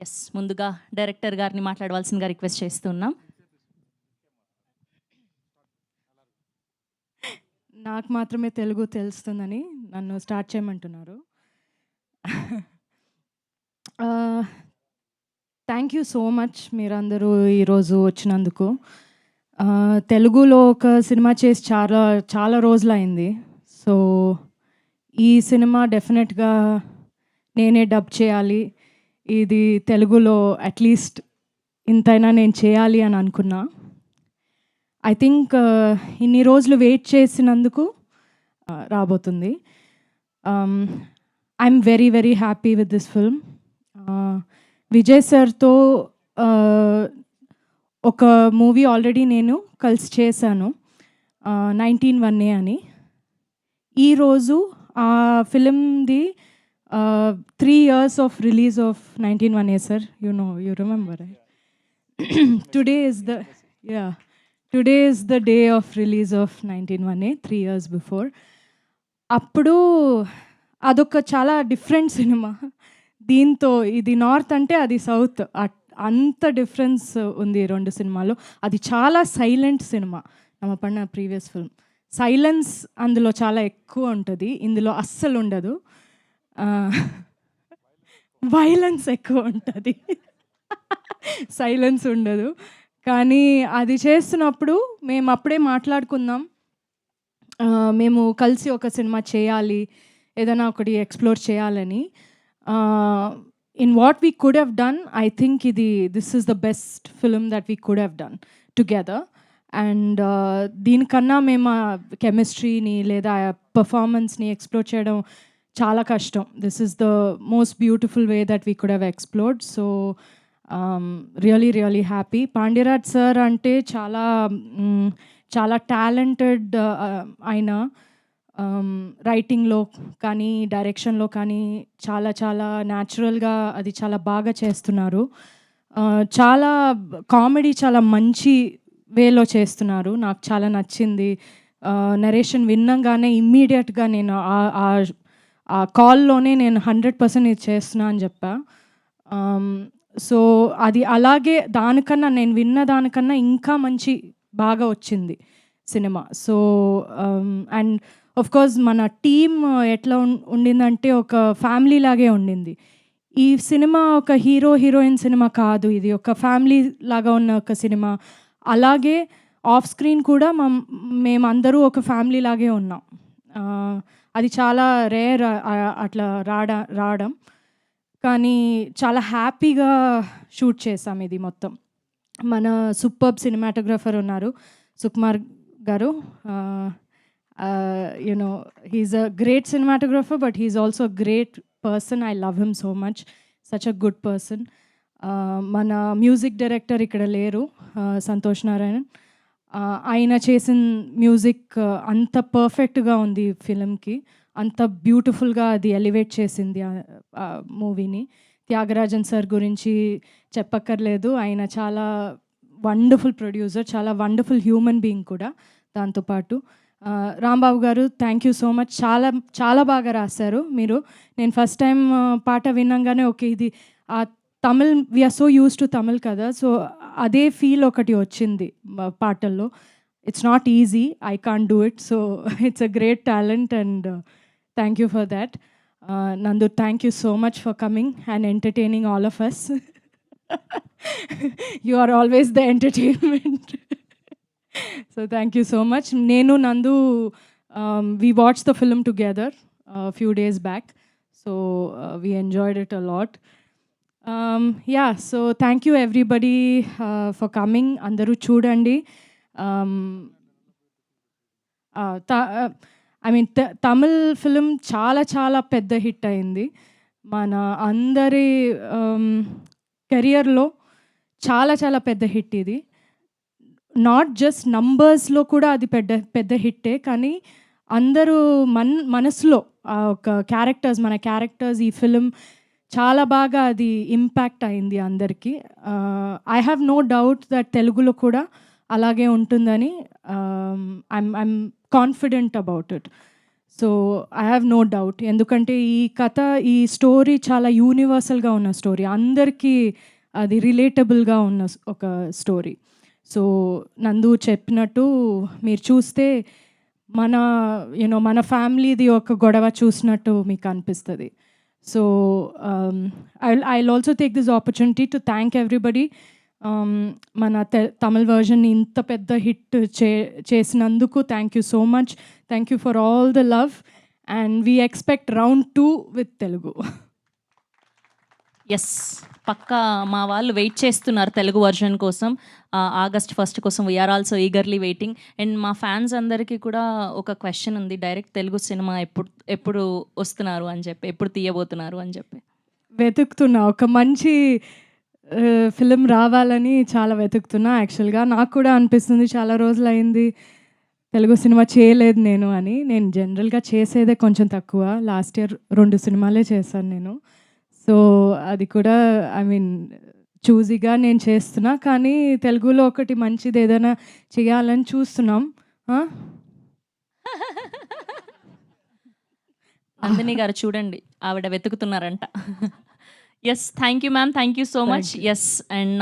Yes, ముందుగా director గారిని మాట్లాడవలసిందిగా రిక్వెస్ట్ చేస్తున్నాం. నాకు మాత్రమే తెలుగు తెలుస్తుందని నన్ను స్టార్ట్ చేయమంటున్నారు. థ్యాంక్ యూ సో మచ్ మీరందరూ ఈరోజు వచ్చినందుకు. తెలుగులో ఒక సినిమా చేసి చాలా చాలా రోజులైంది. సో ఈ సినిమా డెఫినెట్గా నేనే డబ్ చేయాలి, ఇది తెలుగులో అట్లీస్ట్ ఇంతైనా నేను చేయాలి అని అనుకున్నా. ఐ థింక్ ఇన్ని రోజులు వెయిట్ చేసినందుకు రాబోతుంది. I'm very very happy with this film. Vijay సార్తో ఒక మూవీ ఆల్రెడీ నేను కలిసి చేశాను, 19-1 అని. ఈరోజు ఆ ఫిలింది 3 years of release of 19-1 sir. You remember right? Today is the today is the day of release of 19-1, 3 years before. అప్పుడు అదొక చాలా డిఫరెంట్ సినిమా. దీంతో ఇది నార్త్ అంటే అది సౌత్, అంత డిఫరెన్స్ ఉంది రెండు సినిమాలో. అది చాలా సైలెంట్ సినిమా. నమ్మ పడిన ప్రీవియస్ ఫిల్మ్ సైలెన్స్ అందులో చాలా ఎక్కువ ఉంటుంది, ఇందులో అస్సలు ఉండదు. వైలెన్స్ ఎక్కువ ఉంటుంది, సైలెన్స్ ఉండదు. కానీ అది చేస్తున్నప్పుడు మేము అప్పుడే మాట్లాడుకుందాం, మేము కలిసి ఒక సినిమా చేయాలి, ఏదైనా ఒకటి ఎక్స్ప్లోర్ చేయాలని. In what we could have done, I think this is the best film that we could have done together. And దీనికన్నా మేము ఆ కెమిస్ట్రీని లేదా పర్ఫార్మెన్స్ని ఎక్స్ప్లోర్ చేయడం చాలా కష్టం. This is the most beautiful way that we could have explored. So really really happy. Pandiyaraj sir అంటే చాలా చాలా టాలెంటెడ్ ఆయన. రైటింగ్లో కానీ డైరెక్షన్లో కానీ చాలా చాలా న్యాచురల్గా అది చాలా బాగా చేస్తున్నారు. చాలా కామెడీ చాలా మంచి వేలో చేస్తున్నారు, నాకు చాలా నచ్చింది. నరేషన్ విన్నంగానే ఇమ్మీడియట్గా నేను ఆ కాల్లోనే నేను 100% ఇది చేస్తున్నా అని చెప్పా. సో అది అలాగే దానికన్నా నేను విన్న దానికన్నా ఇంకా మంచి బాగా వచ్చింది సినిమా. సో అండ్ కోర్స్ మన టీమ్ ఎట్లా ఉండిందంటే ఒక ఫ్యామిలీ లాగే ఉండింది. ఈ సినిమా ఒక హీరో హీరోయిన్ సినిమా కాదు, ఇది ఒక ఫ్యామిలీ లాగా ఉన్న ఒక సినిమా. అలాగే ఆఫ్ స్క్రీన్ కూడా మేమందరూ ఒక ఫ్యామిలీ లాగే ఉన్నాం. అది చాలా రేర్ అట్లా రావడం. కానీ చాలా హ్యాపీగా షూట్ చేసాం ఇది మొత్తం. మన సూపర్బ్ సినిమాటోగ్రఫర్ ఉన్నారు Sukumar garu. You know he's a great cinematographer, but he's also a great person. I love him so much, such a good person. మన మ్యూజిక్ డైరెక్టర్ ఇక్కడ లేరు, సంతోష్ నారాయణన్. ఆయన చేసిన మ్యూజిక్ అంత పర్ఫెక్ట్గా ఉంది ఫిలింకి, అంత బ్యూటిఫుల్గా అది ఎలివేట్ చేసింది ఆ మూవీని. త్యాగరాజన్ సార్ గురించి చెప్పక్కర్లేదు, ఆయన చాలా వండర్ఫుల్ ప్రొడ్యూసర్, చాలా వండర్ఫుల్ హ్యూమన్ బీయింగ్ కూడా దాంతోపాటు. రాంబాబు గారు, థ్యాంక్ యూ సో మచ్. చాలా చాలా బాగా రాశారు మీరు. నేను ఫస్ట్ టైం పాట వినంగానే ఓకే ఇది Tamil, we're so used to Tamil కదా, సో అదే ఫీల్ ఒకటి వచ్చింది పాటల్లో. It's not easy, I can't do it, so it's a great talent and thank you for that. Nandu, thank you so much for coming and entertaining all of us. You are always the entertainment. So thank you so much. Nenu, Nandu, we watched the film together a few days back, so we enjoyed it a lot. Yeah, so thank you everybody for coming. Andaru chudandi. I mean Tamil film చాలా చాలా పెద్ద hit అయింది. మన అందరి కెరియర్లో చాలా చాలా పెద్ద హిట్ ఇది. నాట్ జస్ట్ నంబర్స్లో కూడా అది పెద్ద హిట్టే, కానీ అందరూ మనసులో ఒక మన క్యారెక్టర్స్ ఈ ఫిలిం చాలా బాగా అది ఇంపాక్ట్ అయింది అందరికీ. I have no doubt that తెలుగులో కూడా అలాగే ఉంటుందని I'm confident about it. So I have no doubt. ఎందుకంటే ఈ కథ, ఈ స్టోరీ చాలా యూనివర్సల్‌గా ఉన్న స్టోరీ. అందరికీ అది రిలేటబుల్‌గా ఉన్న ఒక స్టోరీ. సో నందు చెప్పినట్టు మీరు చూస్తే మన మన ఫ్యామిలీది ఒక గొడవ చూసినట్టు మీకు అనిపిస్తది. So I'll also take this opportunity to thank everybody. మన తమిళ్ వర్షన్ ఇంత పెద్ద హిట్ చేసినందుకు thank you so much. Thank you for all the love and we expect round 2 with Telugu. Yes, పక్కా మా వాళ్ళు వెయిట్ చేస్తున్నారు తెలుగు వర్షన్ కోసం. ఆగస్ట్ 1 కోసం we're also eagerly waiting. And మా ఫ్యాన్స్ అందరికీ కూడా ఒక క్వశ్చన్ ఉంది, డైరెక్ట్ తెలుగు సినిమా ఎప్పుడు వస్తున్నారు అని చెప్పి, ఎప్పుడు తీయబోతున్నారు అని చెప్పి. వెతుకుతున్నా, ఒక మంచి ఫిలిం రావాలని చాలా వెతుకుతున్నా. యాక్చువల్గా నాకు కూడా అనిపిస్తుంది చాలా రోజులైంది తెలుగు సినిమా చేయలేదు నేను అని. నేను జనరల్గా చేసేదే కొంచెం తక్కువ. లాస్ట్ ఇయర్ 2 సినిమాలే చేశాను నేను. సో అది కూడా ఐ మీన్ చూజీగా నేను చేస్తున్నా. కానీ తెలుగులో ఒకటి మంచిది ఏదైనా చేయాలని చూస్తున్నాం. నందిని గారు చూడండి, ఆవిడ వెతుకుతున్నారంట. Yes, thank you ma'am, thank you so much. Yes, and